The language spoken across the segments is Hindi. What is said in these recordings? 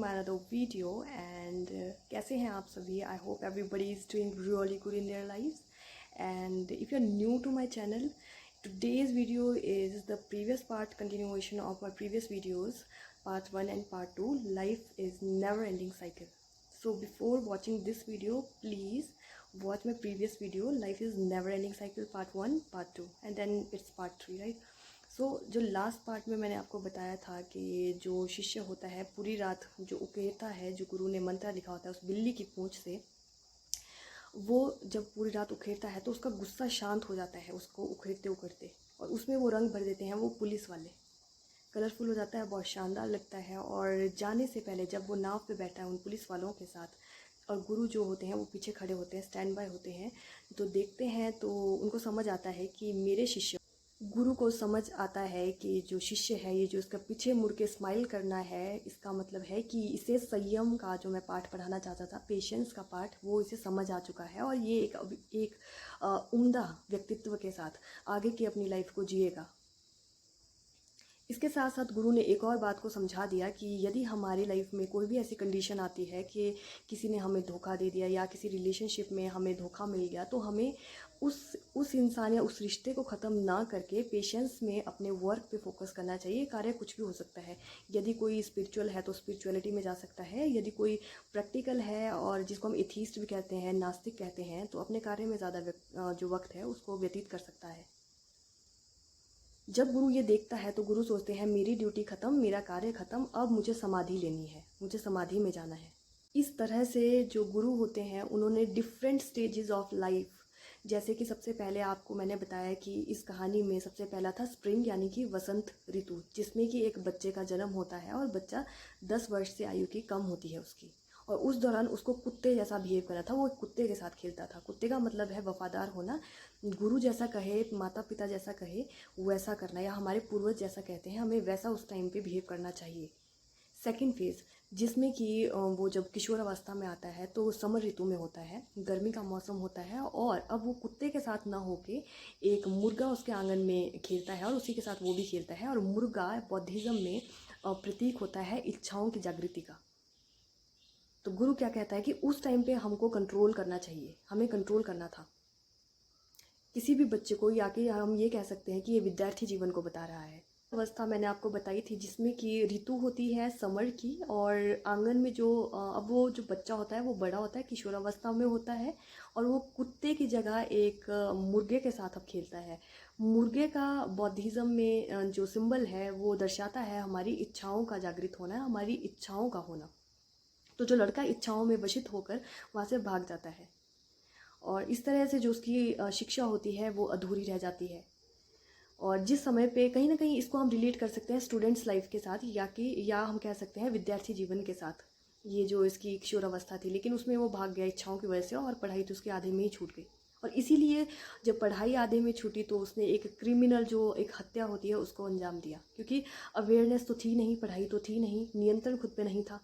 my another video and कैसे हैं आप सभी. I hope everybody is doing really good in their lives. And if you're new to my channel, today's video is the previous part, continuation of my previous videos, part 1 and part 2. Life is never ending cycle. So before watching this video, please watch my previous video, Life is never ending cycle, part 1, part 2, and then it's part 3, right? सो जो लास्ट पार्ट में मैंने आपको बताया था कि जो शिष्य होता है पूरी रात जो उकेरता है, जो गुरु ने मंत्र लिखा होता है उस बिल्ली की पूंछ से, वो जब पूरी रात उखेरता है तो उसका गुस्सा शांत हो जाता है उसको उखेरते उखेरते, और उसमें वो रंग भर देते हैं वो पुलिस वाले. कलरफुल हो जाता है, बहुत शानदार लगता है. और जाने से पहले जब वो नाव पे बैठा है उन पुलिस वालों के साथ, और गुरु जो होते हैं वो पीछे खड़े होते हैं, स्टैंड बाय होते हैं, तो देखते हैं तो उनको समझ आता है कि मेरे शिष्य, गुरु को समझ आता है कि जो शिष्य है ये जो इसका पीछे मुड़ के स्माइल करना है, इसका मतलब है कि इसे संयम का जो मैं पाठ पढ़ाना चाहता था, पेशेंस का पाठ, वो इसे समझ आ चुका है और ये एक उम्दा व्यक्तित्व के साथ आगे की अपनी लाइफ को जिएगा. इसके साथ साथ गुरु ने एक और बात को समझा दिया कि यदि हमारी लाइफ में कोई भी ऐसी कंडीशन आती है कि किसी ने हमें धोखा दे दिया या किसी रिलेशनशिप में हमें धोखा मिल गया, तो हमें उस इंसान या उस रिश्ते को ख़त्म ना करके पेशेंस में अपने वर्क पे फोकस करना चाहिए. कार्य कुछ भी हो सकता है. यदि कोई स्पिरिचुअल है तो स्पिरिचुअलिटी में जा सकता है, यदि कोई प्रैक्टिकल है और जिसको हम एथीस्ट भी कहते हैं, नास्तिक कहते हैं, तो अपने कार्य में ज़्यादा जो वक्त है उसको व्यतीत कर सकता है. जब गुरु ये देखता है तो गुरु सोचते हैं मेरी ड्यूटी ख़त्म, मेरा कार्य ख़त्म, अब मुझे समाधि लेनी है, मुझे समाधि में जाना है. इस तरह से जो गुरु होते हैं उन्होंने डिफरेंट स्टेजेस ऑफ लाइफ, जैसे कि सबसे पहले आपको मैंने बताया कि इस कहानी में सबसे पहला था स्प्रिंग यानी कि वसंत ऋतु, जिसमें कि एक बच्चे का जन्म होता है और बच्चा 10 वर्ष से आयु की कम होती है उसकी, और उस दौरान उसको कुत्ते जैसा बिहेव करना था, वो एक कुत्ते के साथ खेलता था. कुत्ते का मतलब है वफादार होना, गुरु जैसा कहे, माता पिता जैसा कहे वैसा करना, या हमारे पूर्वज जैसा कहते हैं हमें वैसा उस टाइम पे बिहेव करना चाहिए. सेकंड फेज़, जिसमें कि वो जब किशोर अवस्था में आता है तो समर ऋतु में होता है, गर्मी का मौसम होता है, और अब वो कुत्ते के साथ ना होके एक मुर्गा उसके आंगन में खेलता है और उसी के साथ वो भी खेलता है. और मुर्गा बौद्धिज़्म में प्रतीक होता है इच्छाओं की जागृति का. तो गुरु क्या कहता है कि उस टाइम पे हमको कंट्रोल करना चाहिए, हमें कंट्रोल करना था किसी भी बच्चे को, या कि हम ये कह सकते हैं कि ये विद्यार्थी जीवन को बता रहा है. अवस्था मैंने आपको बताई थी जिसमें कि ऋतु होती है समर की, और आंगन में जो अब वो जो बच्चा होता है वो बड़ा होता है, किशोरावस्था में होता है, और वो कुत्ते की जगह एक मुर्गे के साथ अब खेलता है. मुर्गे का बौद्धिज़्म में जो सिंबल है वो दर्शाता है हमारी इच्छाओं का जागृत होना, हमारी इच्छाओं का होना. तो जो लड़का इच्छाओं में वशित होकर वहाँ से भाग जाता है, और इस तरह से जो उसकी शिक्षा होती है वो अधूरी रह जाती है. और जिस समय पे कहीं ना कहीं इसको हम रिलेट कर सकते हैं स्टूडेंट्स लाइफ के साथ, या हम कह सकते हैं विद्यार्थी जीवन के साथ. ये जो इसकी किशोर अवस्था थी, लेकिन उसमें वो भाग गया इच्छाओं की वजह से, और पढ़ाई तो उसके आधे में ही छूट गई. और इसीलिए जब पढ़ाई आधे में छूटी तो उसने एक क्रिमिनल, जो एक हत्या होती है, उसको अंजाम दिया, क्योंकि अवेयरनेस तो थी नहीं, पढ़ाई तो थी नहीं, नियंत्रण खुद पे नहीं था.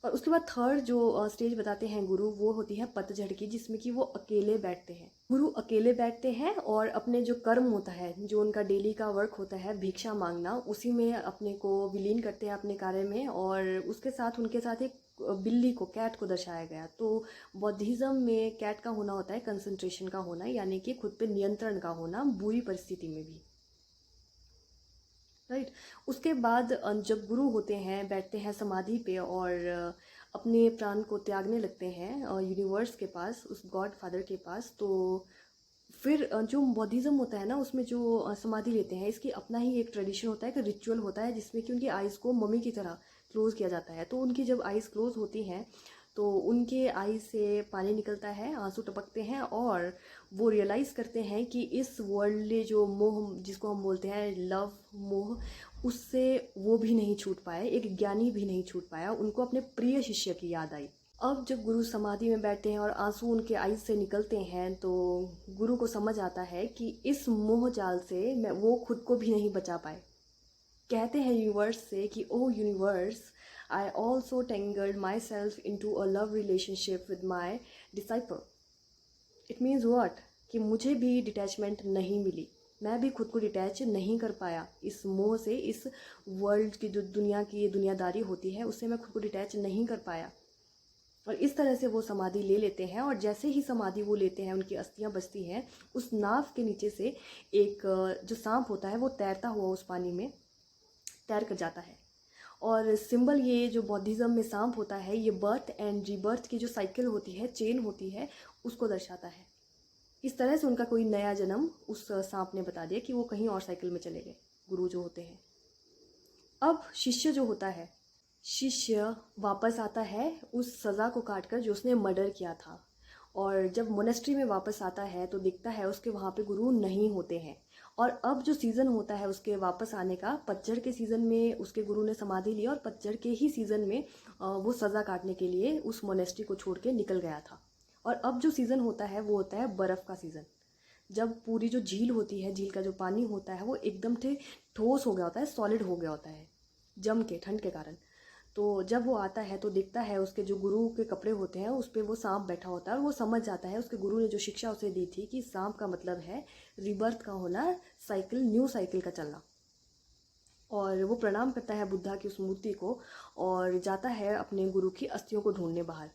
और उसके बाद थर्ड जो स्टेज बताते हैं गुरु, वो होती है पतझड़ की, जिसमें कि वो अकेले बैठते हैं. गुरु अकेले बैठते हैं और अपने जो कर्म होता है, जो उनका डेली का वर्क होता है, भिक्षा मांगना, उसी में अपने को विलीन करते हैं अपने कार्य में. और उसके साथ उनके साथ एक बिल्ली को, कैट को दर्शाया गया. तो बौद्धिज़्म में कैट का होना होता है कंसंट्रेशन का होना, यानी कि खुद पे नियंत्रण का होना बुरी परिस्थिति में भी, राइट. उसके बाद जब गुरु होते हैं, बैठते हैं समाधि पे और अपने प्राण को त्यागने लगते हैं यूनिवर्स के पास, उस गॉड फादर के पास, तो फिर जो बौद्धिज़्म होता है ना, उसमें जो समाधि लेते हैं, इसकी अपना ही एक ट्रेडिशन होता है, एक रिचुअल होता है, जिसमें कि उनकी आइज़ को मम्मी की तरह क्लोज़ किया जाता है. तो उनकी जब आइज़ क्लोज़ होती हैं तो उनके आई से पानी निकलता है, आंसू टपकते हैं, और वो रियलाइज़ करते हैं कि इस वर्ल्डली जो मोह, जिसको हम बोलते हैं लव मोह, उससे वो भी नहीं छूट पाए, एक ज्ञानी भी नहीं छूट पाया. उनको अपने प्रिय शिष्य की याद आई. अब जब गुरु समाधि में बैठते हैं और आंसू उनके आईज से निकलते हैं, तो गुरु को समझ आता है कि इस मोह जाल से वो खुद को भी नहीं बचा पाए. कहते हैं यूनिवर्स से कि O universe, I also tangled myself into a love relationship with my disciple. It means what, कि मुझे भी डिटैचमेंट नहीं मिली. मैं भी खुद को डिटैच नहीं कर पाया इस मोह से, इस वर्ल्ड की जो दुनिया की ये दुनियादारी होती है उससे मैं खुद को डिटैच नहीं कर पाया। और इस तरह से वो समाधि ले लेते हैं, और जैसे ही समाधि वो लेते हैं उनकी अस्थियां बचती हैं, उस नाव के नीचे से एक जो सांप होता है वो तैरता हुआ उस पानी में तैर कर जाता है। और सिंबल ये जो बौद्धिज़्म में सांप होता है, ये बर्थ एंड रीबर्थ की जो साइकिल होती है, चेन होती है, उसको दर्शाता है। इस तरह से उनका कोई नया जन्म उस सांप ने बता दिया कि वो कहीं और साइकिल में चले गए, गुरु जो होते हैं। अब शिष्य जो होता है, शिष्य वापस आता है उस सज़ा को काटकर जो उसने मर्डर किया था, और जब मोनेस्ट्री में वापस आता है तो दिखता है उसके वहाँ पे गुरु नहीं होते हैं। और अब जो सीज़न होता है उसके वापस आने का, पतझड़ के सीज़न में उसके गुरु ने समाधि ली और पतझड़ के ही सीज़न में वो सज़ा काटने के लिए उस मोनेस्ट्री को छोड़ के निकल गया था। और अब जो सीज़न होता है वो होता है बर्फ़ का सीज़न, जब पूरी जो झील होती है, झील का जो पानी होता है वो एकदम से ठोस हो गया होता है, सॉलिड हो गया होता है जम के, ठंड के कारण। तो जब वो आता है तो दिखता है उसके जो गुरु के कपड़े होते हैं उस पर वो सांप बैठा होता है, और वो समझ जाता है उसके गुरु ने जो शिक्षा उसे दी थी कि सांप का मतलब है रिबर्थ का होना, साइकिल, न्यू साइकिल का चलना। और वो प्रणाम करता है बुद्धा की उस मूर्ति को और जाता है अपने गुरु की अस्थियों को ढूंढने बाहर।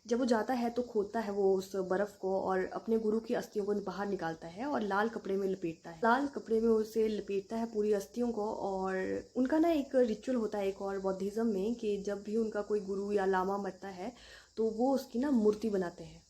जब वो जाता है तो खोदता है वो उस बर्फ़ को और अपने गुरु की अस्थियों को बाहर निकालता है और लाल कपड़े में लपेटता है, लाल कपड़े में उसे लपेटता है पूरी अस्थियों को। और उनका ना एक रिचुअल होता है एक और बौद्धिज़्म में, कि जब भी उनका कोई गुरु या लामा मरता है तो वो उसकी ना मूर्ति बनाते हैं,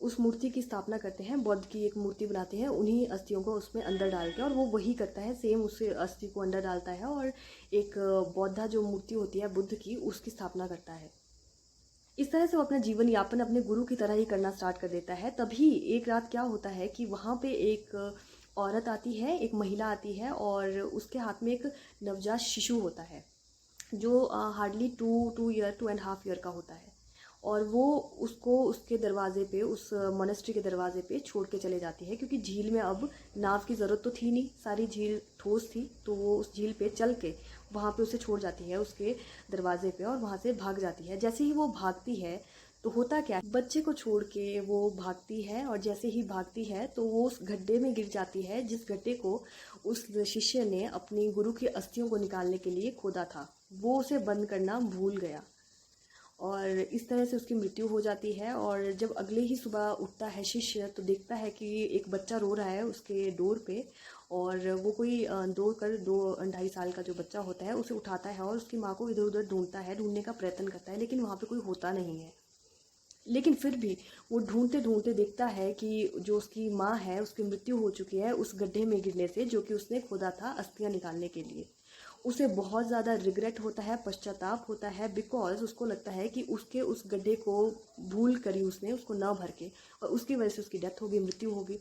उस मूर्ति की स्थापना करते हैं, बुद्ध की एक मूर्ति बनाते हैं उन्हीं अस्थियों को उसमें अंदर डाल के, और वो वही करता है, सेम उसे अस्थि को अंदर डालता है और एक बौद्धा जो मूर्ति होती है बुद्ध की, उसकी स्थापना करता है। इस तरह से वो अपना जीवन यापन अपने गुरु की तरह ही करना स्टार्ट कर देता है। तभी एक रात क्या होता है कि वहाँ पे एक औरत आती है, एक महिला आती है, और उसके हाथ में एक नवजात शिशु होता है जो हार्डली 2.5 ईयर का होता है। और वो उसको उसके दरवाजे पे, उस मोनेस्ट्री के दरवाजे पे छोड़ के चले जाती है, क्योंकि झील में अब नाव की ज़रूरत तो थी नहीं, सारी झील ठोस थी, तो वो उस झील पे चल के वहाँ पे उसे छोड़ जाती है उसके दरवाजे पे, और वहाँ से भाग जाती है। जैसे ही वो भागती है तो होता क्या, बच्चे को छोड़ के वो भागती है, और जैसे ही भागती है तो वो उस गड्ढे में गिर जाती है, जिस गड्ढे को उस शिष्य ने अपनी गुरु की अस्थियों को निकालने के लिए खोदा था। वो उसे बंद करना भूल गया, और इस तरह से उसकी मृत्यु हो जाती है। और जब अगले ही सुबह उठता है शिष्य तो देखता है कि एक बच्चा रो रहा है उसके डोर पे, और वो कोई 2.5 साल का जो बच्चा होता है उसे उठाता है और उसकी माँ को इधर उधर ढूंढता है, ढूंढने का प्रयत्न करता है, लेकिन वहाँ पे कोई होता नहीं है। लेकिन फिर भी वो ढूंढते ढूंढते देखता है कि जो उसकी माँ है उसकी मृत्यु हो चुकी है उस गड्ढे में गिरने से, जो कि उसने खोदा था अस्थियाँ निकालने के लिए। उसे बहुत ज़्यादा रिग्रेट होता है, पश्चाताप होता है, बिकॉज उसको लगता है कि उसके उस गड्ढे को भूल करी उसने, उसको न भर के, और उसकी वजह से उसकी डेथ होगी, मृत्यु होगी।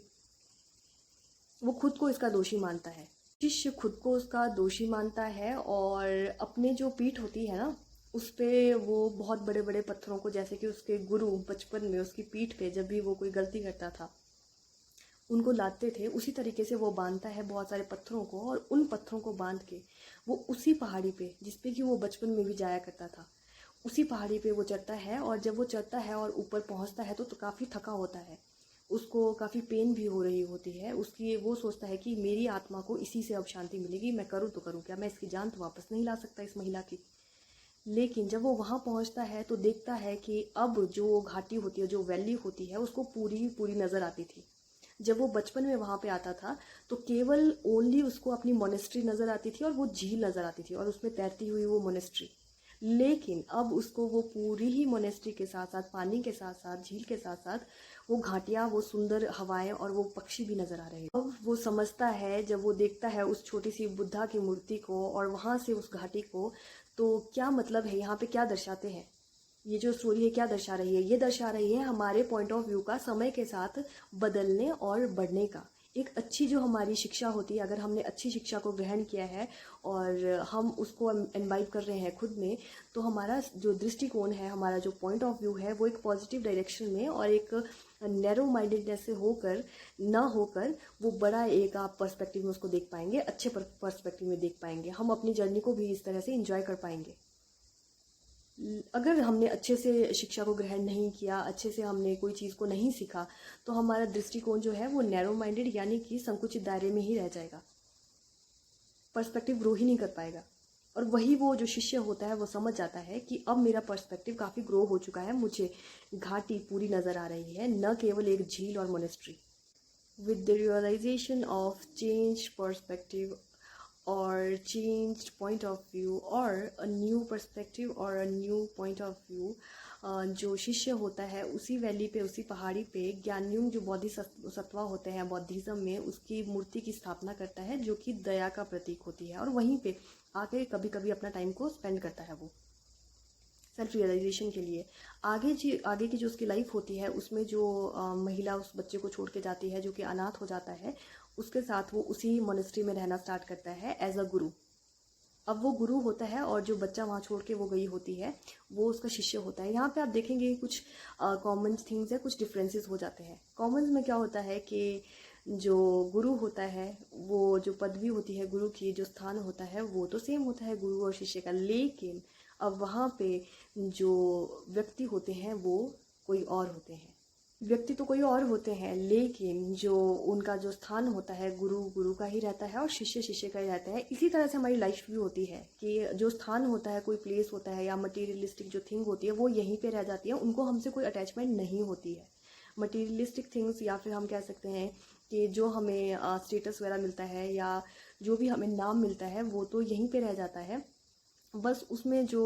वो खुद को इसका दोषी मानता है, शिष्य खुद को उसका दोषी मानता है, और अपने जो पीठ होती है ना उस पे वो बहुत बड़े बड़े पत्थरों को, जैसे कि उसके गुरु बचपन में उसकी पीठ पे जब भी वो कोई गलती करता था उनको लादते थे, उसी तरीके से वो बांधता है बहुत सारे पत्थरों को, और उन पत्थरों को बांध के वो उसी पहाड़ी पे जिस पे कि वो बचपन में भी जाया करता था, उसी पहाड़ी पे वो चढ़ता है। और जब वो चढ़ता है और ऊपर पहुंचता है तो काफ़ी थका होता है, उसको काफ़ी पेन भी हो रही होती है उसकी। वो सोचता है कि मेरी आत्मा को इसी से अब शांति मिलेगी, मैं करूँ तो करूँ क्या, मैं इसकी जान तो वापस नहीं ला सकता इस महिला की। लेकिन जब वो वहाँ पहुँचता है तो देखता है कि अब जो घाटी होती है, जो वैली होती है, उसको पूरी पूरी नज़र आती थी। जब वो बचपन में वहाँ पे आता था तो केवल ओनली उसको अपनी मोनेस्ट्री नज़र आती थी और वो झील नज़र आती थी और उसमें तैरती हुई वो मोनेस्ट्री। लेकिन अब उसको वो पूरी ही मोनेस्ट्री के साथ साथ, पानी के साथ साथ, झील के साथ साथ वो घाटियाँ, वो सुंदर हवाएं और वो पक्षी भी नज़र आ रहे हैं। अब वो समझता है, जब वो देखता है उस छोटी सी बुद्धा की मूर्ति को और वहाँ से उस घाटी को, तो क्या मतलब है, यहाँ पे क्या दर्शाते हैं, ये जो स्टोरी है क्या दर्शा रही है, ये दर्शा रही है हमारे पॉइंट ऑफ व्यू का समय के साथ बदलने और बढ़ने का। एक अच्छी जो हमारी शिक्षा होती है, अगर हमने अच्छी शिक्षा को ग्रहण किया है और हम उसको इम्बाइब कर रहे हैं खुद में, तो हमारा जो दृष्टिकोण है, हमारा जो पॉइंट ऑफ व्यू है, वो एक पॉजिटिव डायरेक्शन में और एक नैरो माइंडेडनेस से होकर ना होकर वो बड़ा एक आप पर्सपेक्टिव में उसको देख पाएंगे, अच्छे पर्सपेक्टिव में देख पाएंगे। हम अपनी जर्नी को भी इस तरह से इंजॉय कर पाएंगे। अगर हमने अच्छे से शिक्षा को ग्रहण नहीं किया, अच्छे से हमने कोई चीज़ को नहीं सीखा, तो हमारा दृष्टिकोण जो है वो नैरो माइंडेड यानी कि संकुचित दायरे में ही रह जाएगा, पर्सपेक्टिव ग्रो ही नहीं कर पाएगा। और वही वो जो शिष्य होता है वो समझ जाता है कि अब मेरा पर्सपेक्टिव काफ़ी ग्रो हो चुका है, मुझे घाटी पूरी नज़र आ रही है, न केवल एक झील और monastery. With the realization of changed perspective or changed point of view or a new perspective or a new point of view, जो शिष्य होता है उसी वैली पे, उसी पहाड़ी पे ज्ञानयुंग जो बोधिसत्वा होते हैं बौद्धिज्म में, उसकी मूर्ति की स्थापना करता है जो कि दया का प्रतीक होती है, और वहीं पे आके कभी कभी अपना टाइम को स्पेंड करता है वो सेल्फ रियलाइजेशन के लिए। आगे की जो उसकी लाइफ होती है उसमें जो महिला उस बच्चे को छोड़ के जाती है जो कि अनाथ हो जाता है, उसके साथ वो उसी मोनेस्ट्री में रहना स्टार्ट करता है एज अ गुरु। अब वो गुरु होता है और जो बच्चा वहाँ छोड़ के वो गई होती है वो उसका शिष्य होता है। यहाँ पे आप देखेंगे कुछ कॉमन थिंग्स है, कुछ डिफरेंसेस हो जाते हैं। कॉमन में क्या होता है कि जो गुरु होता है वो जो पदवी होती है गुरु की, जो स्थान होता है वो तो सेम होता है गुरु और शिष्य का, लेकिन अब वहाँ पे जो व्यक्ति होते हैं वो कोई और होते हैं। व्यक्ति तो कोई और होते हैं, लेकिन जो उनका जो स्थान होता है गुरु का ही रहता है और शिष्य शिष्य का ही रहता है। इसी तरह से हमारी लाइफ भी होती है कि जो स्थान होता है, कोई प्लेस होता है या मटेरियलिस्टिक जो थिंग होती है वो यहीं पे रह जाती है, उनको हमसे कोई अटैचमेंट नहीं होती है। मटेरियलिस्टिक थिंग्स, या फिर हम कह सकते हैं कि जो हमें स्टेटस वगैरह मिलता है या जो भी हमें नाम मिलता है वो तो यहीं पे रह जाता है, बस उसमें जो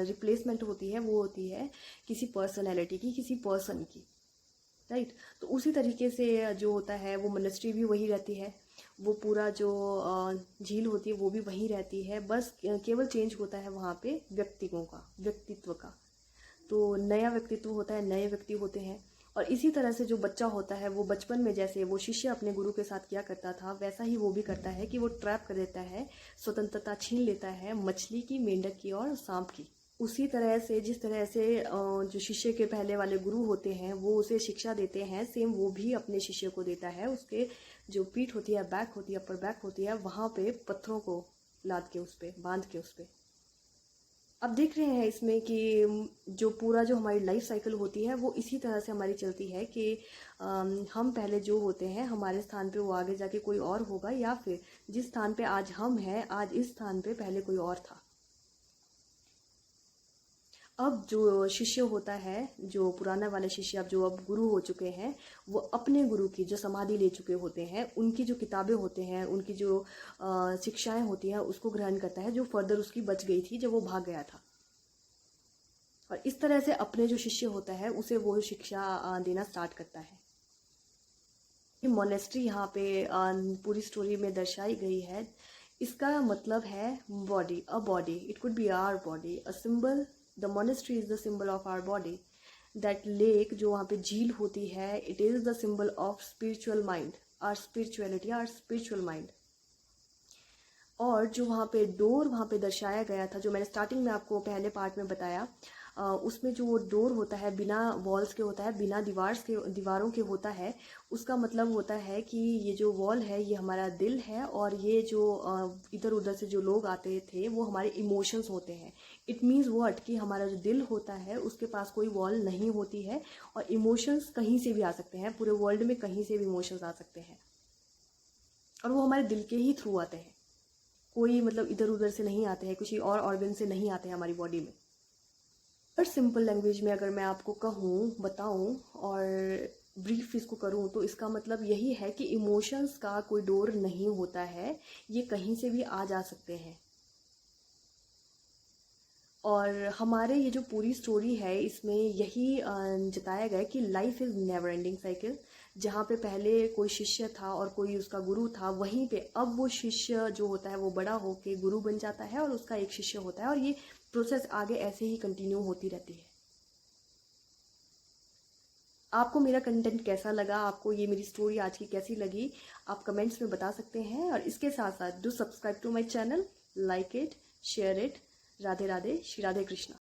रिप्लेसमेंट होती है वो होती है किसी पर्सनैलिटी की, किसी पर्सन की, राइट। तो उसी तरीके से जो होता है वो मोनेस्ट्री भी वही रहती है, वो पूरा जो झील होती है वो भी वही रहती है, बस केवल चेंज होता है वहाँ पे व्यक्तित्व का। तो नया व्यक्तित्व होता है, नए व्यक्ति होते हैं। और इसी तरह से जो बच्चा होता है वो बचपन में जैसे वो शिष्य अपने गुरु के साथ किया करता था, वैसा ही वो भी करता है कि वो ट्रैप कर देता है, स्वतंत्रता छीन लेता है मछली की, मेंढक की और सांप की। उसी तरह से जिस तरह से जो शिष्य के पहले वाले गुरु होते हैं वो उसे शिक्षा देते हैं, सेम वो भी अपने शिष्य को देता है। उसके जो पीठ होती है, बैक होती है, अपर बैक होती है, वहाँ पे पत्थरों को लाद के उस पर बांध के उस पर। अब देख रहे हैं इसमें कि जो पूरा जो हमारी लाइफ साइकिल होती है वो इसी तरह से हमारी चलती है कि हम पहले जो होते हैं हमारे स्थान पे वो आगे जाके कोई और होगा, या फिर जिस स्थान पे आज हम हैं आज इस स्थान पे पहले कोई और था। अब जो शिष्य होता है, जो पुराना वाले शिष्य अब गुरु हो चुके हैं, वो अपने गुरु की जो समाधि ले चुके होते हैं, उनकी जो किताबें होते हैं, उनकी जो शिक्षाएं होती हैं उसको ग्रहण करता है जो फर्दर उसकी बच गई थी जब वो भाग गया था। और इस तरह से अपने जो शिष्य होता है उसे वो शिक्षा देना स्टार्ट करता है। ये मोनेस्ट्री यहाँ पे पूरी स्टोरी में दर्शाई गई है। इसका मतलब है body, a body, it could be our body, a symbol, the monastery is the symbol of our body. That lake जो वहाँ पे झील होती है, it is the symbol of spiritual mind, our spirituality, our spiritual mind. और जो वहाँ पे डोर वहाँ पे दर्शाया गया था, जो मैंने स्टार्टिंग में आपको पहले पार्ट में बताया, उसमें जो वो डोर होता है बिना वॉल्स के होता है, बिना दीवारों के होता है। उसका मतलब होता है कि ये जो वॉल है ये हमारा दिल है, और ये जो इधर उधर से जो लोग आते थे वो हमारे इमोशंस होते हैं। इट मीन्स व्हाट, कि हमारा जो दिल होता है उसके पास कोई वॉल नहीं होती है, और इमोशंस कहीं से भी आ सकते हैं, पूरे वर्ल्ड में कहीं से भी इमोशंस आ सकते हैं, और वो हमारे दिल के ही थ्रू आते हैं। कोई मतलब इधर उधर से नहीं आते हैं, किसी और ऑर्गन से नहीं आते हैं हमारी बॉडी में। और सिंपल लैंग्वेज में अगर मैं आपको कहूँ, बताऊँ और ब्रीफ इसको करूँ, तो इसका मतलब यही है कि इमोशंस का कोई डोर नहीं होता है, ये कहीं से भी आ जा सकते हैं। और हमारे ये जो पूरी स्टोरी है इसमें यही जताया गया कि life is never ending cycle. जहाँ पे पहले कोई शिष्य था और कोई उसका गुरु था, वहीं पे अब वो शिष्य जो होता है वो बड़ा होके गुरु बन जाता है और उसका एक शिष्य होता है, और ये प्रोसेस आगे ऐसे ही कंटिन्यू होती रहती है। आपको मेरा कंटेंट कैसा लगा, आपको ये मेरी स्टोरी आज की कैसी लगी, आप कमेंट्स में बता सकते हैं। और इसके साथ साथ do subscribe to my channel, like it, share it. Radhe Radhe, Shri Radhe Krishna.